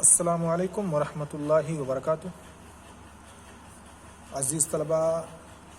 अस्सलामु अलैकुम वरहमतुल्लाहि वबरकातुह। अज़ीज़ तलबा,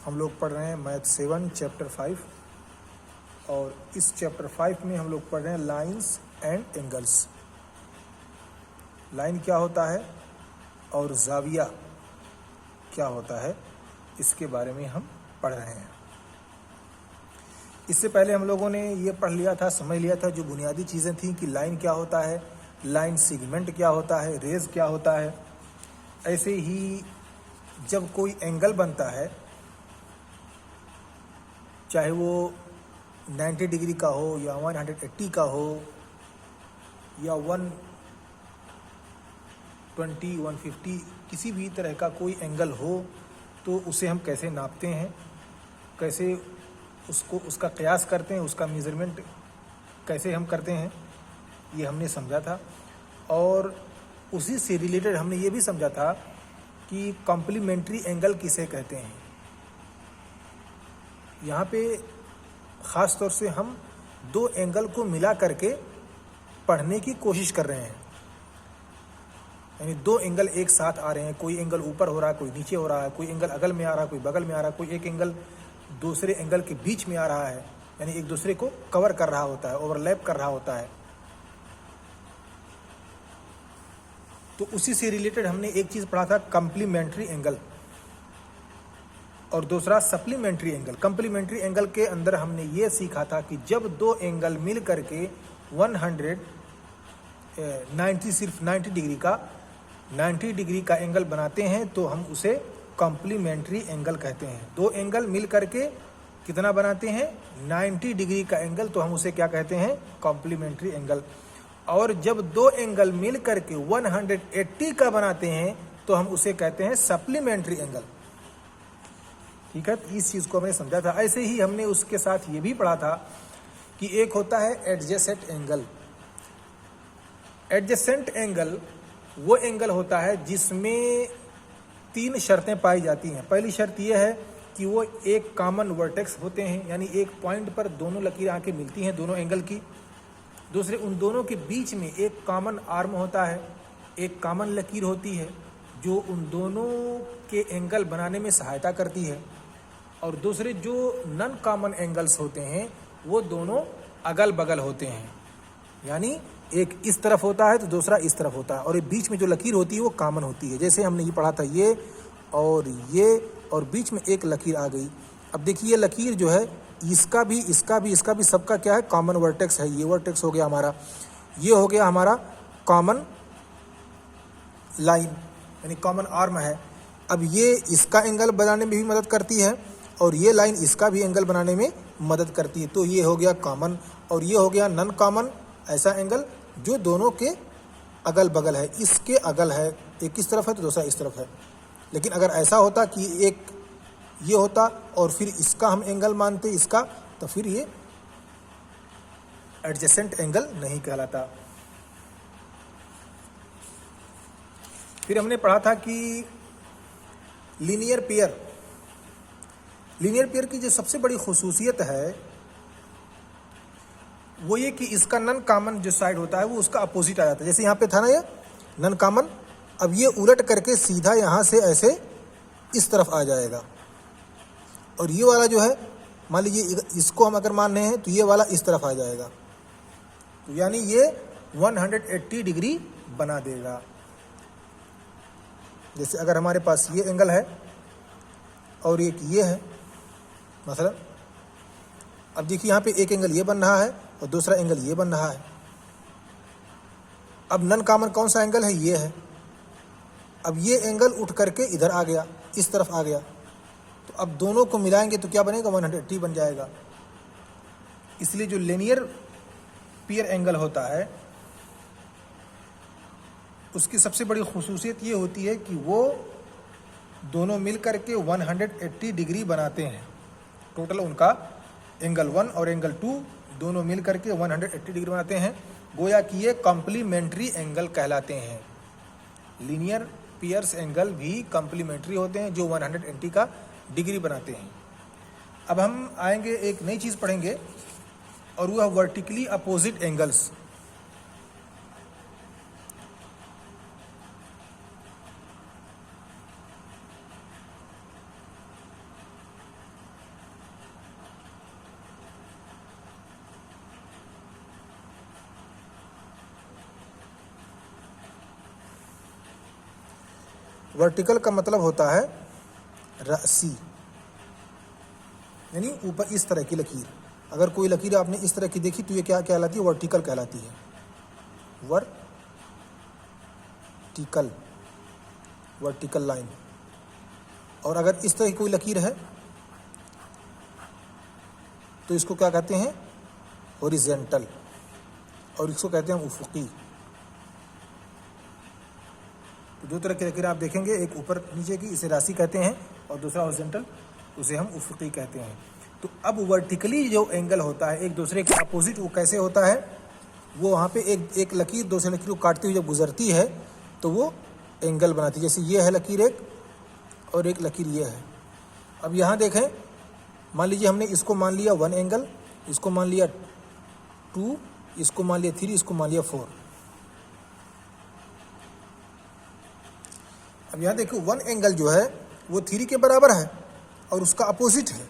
हम लोग पढ़ रहे हैं मैथ 7 चैप्टर 5 और इस चैप्टर 5 में हम लोग पढ़ रहे हैं लाइंस एंड एंगल्स। लाइन क्या होता है और ज़ाविया क्या होता है, इसके बारे में हम पढ़ रहे हैं। इससे पहले हम लोगों ने ये पढ़ लिया था, समझ लिया था जो बुनियादी चीज़ें थीं कि लाइन क्या होता है, लाइन सेगमेंट क्या होता है, रेज क्या होता है। ऐसे ही जब कोई एंगल बनता है, चाहे वो 90 डिग्री का हो या 180 का हो या 120, 150, किसी भी तरह का कोई एंगल हो, तो उसे हम कैसे नापते हैं, कैसे उसका कयास करते हैं, उसका मेज़रमेंट कैसे हम करते हैं, ये हमने समझा था। और उसी से रिलेटेड हमने ये भी समझा था कि कॉम्प्लीमेंट्री एंगल किसे कहते हैं। यहाँ पे ख़ास तौर से हम दो एंगल को मिला करके पढ़ने की कोशिश कर रहे हैं, यानी दो एंगल एक साथ आ रहे हैं, कोई एंगल ऊपर हो रहा है, कोई नीचे हो रहा है, कोई एंगल अगल में आ रहा है, कोई बगल में आ रहा है, कोई एक एंगल दूसरे एंगल के बीच में आ रहा है, यानी एक दूसरे को कवर कर रहा होता है, ओवरलैप कर रहा होता है। तो उसी से रिलेटेड हमने एक चीज़ पढ़ा था, कॉम्प्लीमेंट्री एंगल, और दूसरा सप्लीमेंट्री एंगल। कॉम्प्लीमेंट्री एंगल के अंदर हमने ये सीखा था कि जब दो एंगल मिल करके 190 सिर्फ 90 डिग्री का एंगल बनाते हैं तो हम उसे कॉम्प्लीमेंट्री एंगल कहते हैं। दो एंगल मिल करके कितना बनाते हैं, 90 डिग्री का एंगल, तो हम उसे क्या कहते हैं, कॉम्प्लीमेंट्री एंगल। और जब दो एंगल मिल करके 180 का बनाते हैं तो हम उसे कहते हैं सप्लीमेंट्री एंगल। ठीक है, इस चीज़ को हमने समझा था। ऐसे ही हमने उसके साथ ये भी पढ़ा था कि एक होता है एडजेसेंट एंगल। एडजेसेंट एंगल वो एंगल होता है जिसमें तीन शर्तें पाई जाती हैं। पहली शर्त यह है कि वो एक कॉमन वर्टेक्स होते हैं, यानी एक पॉइंट पर दोनों लकीर आके मिलती हैं दोनों एंगल की। दूसरे, उन दोनों के बीच में एक कॉमन आर्म होता है, एक कॉमन लकीर होती है जो उन दोनों के एंगल बनाने में सहायता करती है। और दूसरे जो नॉन कॉमन एंगल्स होते हैं वो दोनों अगल बगल होते हैं, यानी एक इस तरफ होता है तो दूसरा इस तरफ होता है, और ये बीच में जो लकीर होती है वो कॉमन होती है। जैसे हमने ये पढ़ा था, ये और बीच में एक लकीर आ गई। अब देखिए ये लकीर जो है, इसका भी सबका क्या है, कॉमन वर्टेक्स है। ये वर्टेक्स हो गया हमारा, ये हो गया हमारा कॉमन लाइन, यानी कॉमन आर्म है। अब ये इसका एंगल बनाने में भी मदद करती है और ये लाइन इसका भी एंगल बनाने में मदद करती है। तो ये हो गया कॉमन और ये हो गया नॉन कॉमन, ऐसा एंगल जो दोनों के अगल बगल है। इसके अगल है, एक इस तरफ है तो दूसरा इस तरफ है। लेकिन अगर ऐसा होता कि एक ये होता और फिर इसका हम एंगल मानते इसका, तो फिर ये एडजेसेंट एंगल नहीं कहलाता। फिर हमने पढ़ा था कि लीनियर पेयर की जो सबसे बड़ी खुसूसियत है वो ये कि इसका नॉन कॉमन जो साइड होता है वो उसका अपोजिट आ जाता है। जैसे यहाँ पे था ना ये नॉन कॉमन, अब ये उलट करके सीधा यहाँ से ऐसे इस तरफ आ जाएगा, और ये वाला जो है, मान लीजिए इसको हम अगर मान रहे हैं तो ये वाला इस तरफ आ जाएगा, तो यानी ये 180 डिग्री बना देगा। जैसे अगर हमारे पास ये एंगल है और एक ये है मसलन, अब देखिए यहाँ पे एक एंगल ये बन रहा है और दूसरा एंगल ये बन रहा है। अब नॉन कॉमन कौन सा एंगल है, ये है। अब ये एंगल उठ करके इधर आ गया, इस तरफ आ गया, तो अब दोनों को मिलाएंगे तो क्या बनेगा, 180 बन जाएगा। इसलिए जो लीनियर पेयर एंगल होता है उसकी सबसे बड़ी खुसूसियत ये होती है कि वो दोनों मिल करके 180 डिग्री बनाते हैं। टोटल उनका एंगल 1 और एंगल 2 दोनों मिल करके 180 डिग्री बनाते हैं। गोया कि ये कॉम्प्लीमेंट्री एंगल कहलाते हैं। लीनियर पेयर्स एंगल भी कॉम्प्लीमेंट्री होते हैं जो 180 का डिग्री बनाते हैं। अब हम आएंगे, एक नई चीज़ पढ़ेंगे और वह वर्टिकली अपोजिट एंगल्स। वर्टिकल का मतलब होता है रस्सी, यानी ऊपर इस तरह की लकीर। अगर कोई लकीर आपने इस तरह की देखी तो ये क्या कहलाती है? वर्टिकल कहलाती है, वर्टिकल लाइन। और अगर इस तरह की कोई लकीर है तो इसको क्या कहते हैं? हॉरिजॉन्टल, और इसको कहते हैं उफुकी। तो दो तरह की लकीर आप देखेंगे, एक ऊपर नीचे की, इसे राशि कहते हैं, और दूसरा हॉरिजॉन्टल, उसे हम उफुकी कहते हैं। तो अब वर्टिकली जो एंगल होता है एक दूसरे के अपोजिट, वो कैसे होता है? वो वहाँ पे एक लकीर दूसरे लकीर को काटती हुई जब गुजरती है तो वो एंगल बनाती है। जैसे ये है लकीर एक, और एक लकीर ये है। अब यहाँ देखें, मान लीजिए हमने इसको मान लिया 1 एंगल, इसको मान लिया 2, इसको मान लिया 3, इसको मान लिया 4। अब यहाँ देखो 1 एंगल जो है वो 3 के बराबर है और उसका अपोजिट है,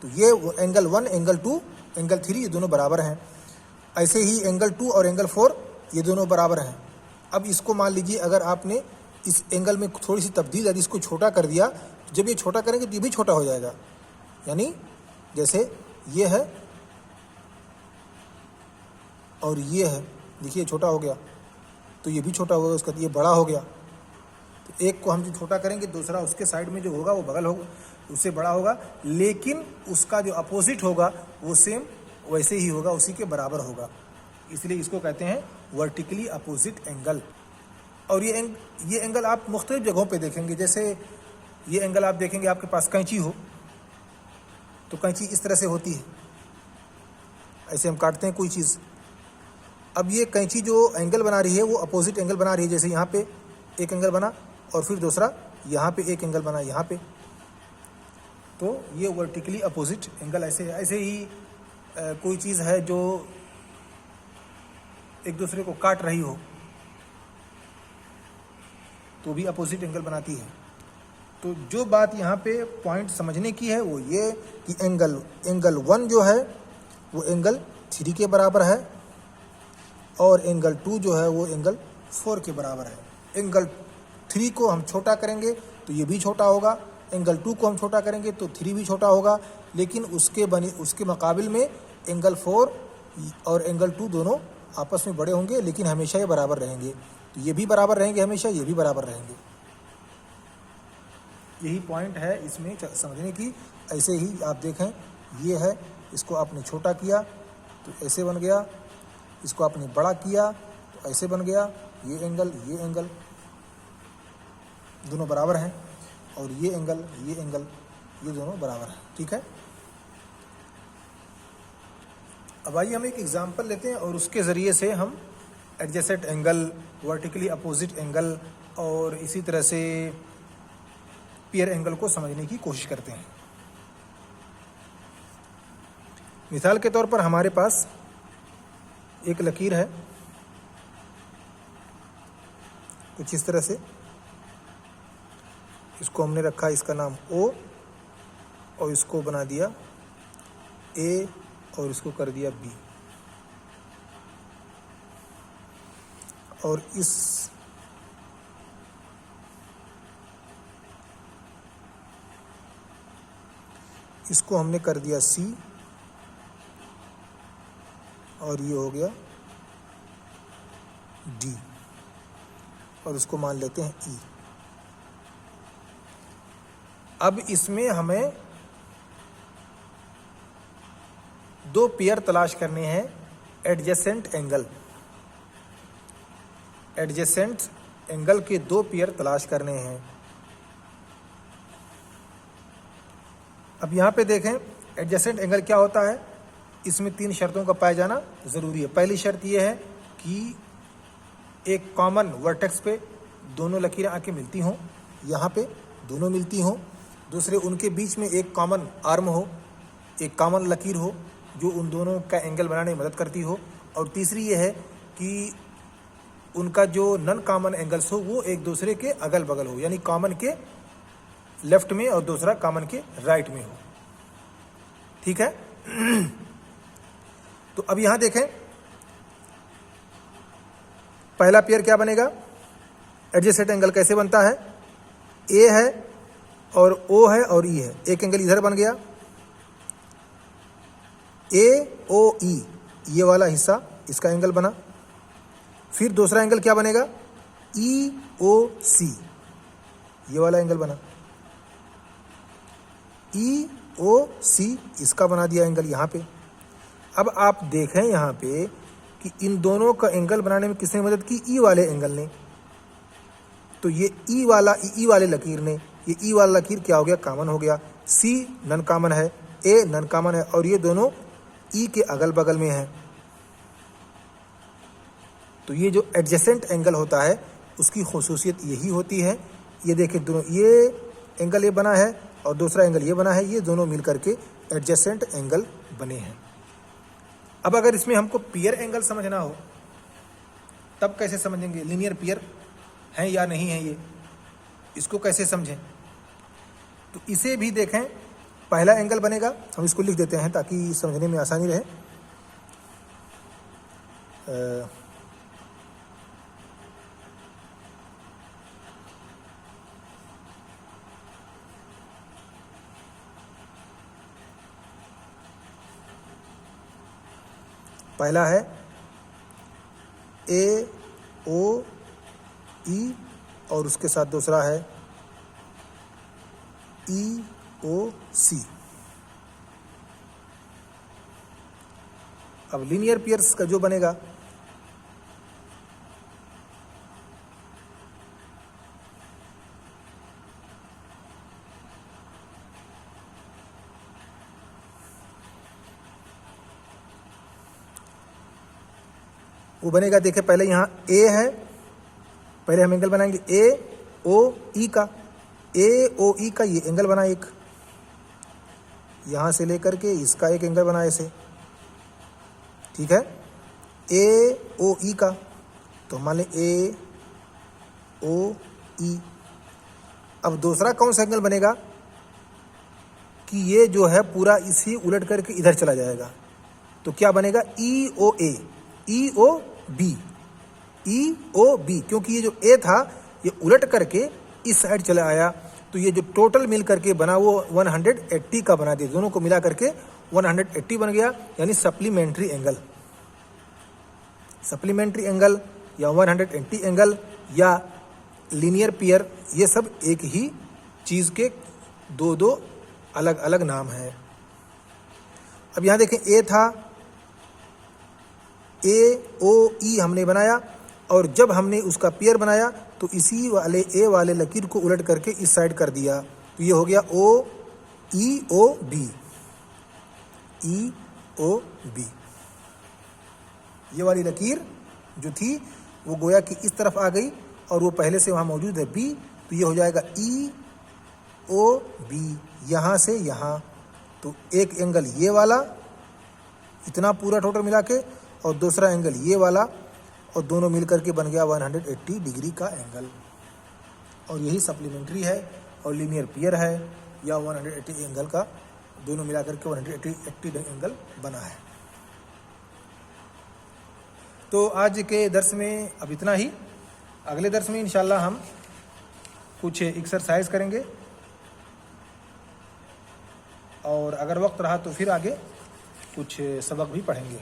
तो ये एंगल 1, एंगल 2, एंगल 3 ये दोनों बराबर हैं। ऐसे ही एंगल 2 और एंगल 4 ये दोनों बराबर हैं। अब इसको मान लीजिए अगर आपने इस एंगल में थोड़ी सी तब्दील यदि इसको छोटा कर दिया, तो जब ये छोटा करेंगे तो ये भी छोटा हो जाएगा। यानी जैसे ये है और ये है, देखिए छोटा हो गया, तो ये भी छोटा हो गया, उसका ये बड़ा हो गया। तो एक को हम जो छोटा करेंगे, दूसरा उसके साइड में जो होगा वो बगल होगा, उससे बड़ा होगा, लेकिन उसका जो अपोजिट होगा वो सेम वैसे ही होगा, उसी के बराबर होगा। इसलिए इसको कहते हैं वर्टिकली अपोजिट एंगल। और ये एंगल आप मुख्तलिफ जगहों पे देखेंगे। जैसे ये एंगल आप देखेंगे, आपके पास कैंची हो तो कैंची इस तरह से होती है, ऐसे हम काटते हैं कोई चीज़। अब ये कैंची जो एंगल बना रही है वो अपोजिट एंगल बना रही है। जैसे यहाँ पे एक एंगल बना और फिर दूसरा यहाँ पे एक एंगल बना यहाँ पे, तो ये वर्टिकली अपोजिट एंगल ऐसे है। ऐसे ही कोई चीज़ है जो एक दूसरे को काट रही हो तो भी अपोजिट एंगल बनाती है। तो जो बात यहाँ पे पॉइंट समझने की है वो ये कि एंगल 1 जो है वो एंगल 3 के बराबर है, और एंगल 2 जो है वो एंगल 4 के बराबर है। एंगल 3 को हम छोटा करेंगे तो ये भी छोटा होगा, एंगल 2 को हम छोटा करेंगे तो 3 भी छोटा होगा, लेकिन उसके मुकाबिल में एंगल 4 और एंगल 2 दोनों आपस में बड़े होंगे, लेकिन हमेशा ये बराबर रहेंगे। तो ये भी बराबर रहेंगे हमेशा, ये भी बराबर रहेंगे। यही पॉइंट है इसमें समझने की। ऐसे ही आप देखें, ये है, इसको आपने छोटा किया तो ऐसे बन गया, इसको आपने बड़ा किया तो ऐसे बन गया। ये एंगल दोनों बराबर हैं, और ये एंगल ये दोनों बराबर हैं। ठीक है। अब आइए हम एक एग्जांपल लेते हैं और उसके ज़रिए से हम adjacent angle, vertically opposite angle और इसी तरह से पियर एंगल को समझने की कोशिश करते हैं। मिसाल के तौर पर हमारे पास एक लकीर है कुछ इस तरह से, इसको हमने रखा, इसका नाम O, और इसको बना दिया A, और इसको कर दिया B, और इसको हमने कर दिया C, और ये हो गया D, और उसको मान लेते हैं E। अब इसमें हमें 2 पेयर तलाश करने हैं एडजेसेंट एंगल के 2 पेयर तलाश करने हैं। अब यहाँ पे देखें, एडजेसेंट एंगल क्या होता है, इसमें 3 शर्तों का पाया जाना ज़रूरी है। पहली शर्त यह है कि एक कॉमन वर्टेक्स पे दोनों लकीरें आके मिलती हों, यहाँ पे दोनों मिलती हों। दूसरे, उनके बीच में एक कॉमन आर्म हो, एक कॉमन लकीर हो जो उन दोनों का एंगल बनाने में मदद करती हो। और तीसरी ये है कि उनका जो नॉन कॉमन एंगल्स हो वो एक दूसरे के अगल बगल हो, यानी कॉमन के लेफ्ट में और दूसरा कॉमन के राइट में हो। ठीक है। तो अब यहां देखें, पहला पेयर क्या बनेगा, एडजेसेंट एंगल कैसे बनता है। ए है और ओ है और ई है, एक एंगल इधर बन गया ए ओ ई, ये वाला हिस्सा इसका एंगल बना। फिर दूसरा एंगल क्या बनेगा ई ओ सी, ये वाला एंगल बना। ई ओ सी इसका बना दिया एंगल यहाँ पे। अब आप देखें यहाँ पे कि इन दोनों का एंगल बनाने में किसने मदद की, ई वाले एंगल ने। तो ये ई वाले लकीर ने, ये ई वाला लकीर क्या हो गया, कॉमन हो गया। सी नन कॉमन है, ए नन कॉमन है, और ये दोनों ई के अगल बगल में हैं। तो ये जो एडजेसेंट एंगल होता है उसकी खुसूसियत यही होती है। ये देखिए दोनों, ये एंगल ये बना है और दूसरा एंगल ये बना है, ये दोनों मिलकर के एडजेसेंट एंगल बने हैं। अब अगर इसमें हमको पियर एंगल समझना हो तब कैसे समझेंगे, लीनियर पियर हैं या नहीं है, ये इसको कैसे समझें। तो इसे भी देखें, पहला एंगल बनेगा, हम इसको लिख देते हैं ताकि समझने में आसानी रहे। पहला है ए ओ ई और उसके साथ दूसरा है ई ओ सी। अब लीनियर पियर्स का जो बनेगा, वो बनेगा, देखिए पहले यहाँ ए है, पहले हम एंगल बनाएंगे ए ओ ई का। ए ओ ई का ये एंगल बना एक, यहाँ से लेकर के इसका एक एंगल बना ऐसे, ठीक है। ए ओ ई का, तो मान लें ए ओ ई। अब दूसरा कौन सा एंगल बनेगा कि ये जो है पूरा इसी उलट करके इधर चला जाएगा, तो क्या बनेगा ई ओ ए, ई ओ बी, ई ओ बी, क्योंकि ये जो ए था ये उलट करके इस साइड चला आया, तो ये जो टोटल मिल करके बना वो 180 का बना दिया, दोनों को मिला करके 180 बन गया, यानी सप्लीमेंट्री एंगल। सप्लीमेंट्री एंगल या 180 एंगल या लीनियर पियर, ये सब एक ही चीज़ के दो दो अलग अलग नाम हैं। अब यहाँ देखें ए था, ए ओ ई हमने बनाया, और जब हमने उसका पेयर बनाया तो इसी वाले ए वाले लकीर को उलट करके इस साइड कर दिया, तो ये हो गया ओ बी, ई ओ बी। ये वाली लकीर जो थी वो गोया कि इस तरफ आ गई और वो पहले से वहाँ मौजूद है बी, तो ये हो जाएगा ई ओ बी, यहाँ से यहाँ। तो एक एंगल ये वाला, इतना पूरा टोटल मिला के, और दूसरा एंगल ये वाला, और दोनों मिलकर के बन गया 180 डिग्री का एंगल। और यही सप्लीमेंट्री है और लीनियर पियर है, या 180 एंगल का दोनों मिलाकर के 180 एंगल बना है। तो आज के दर्स में अब इतना ही। अगले दर्स में इंशाल्लाह हम कुछ एक्सरसाइज करेंगे, और अगर वक्त रहा तो फिर आगे कुछ सबक भी पढ़ेंगे।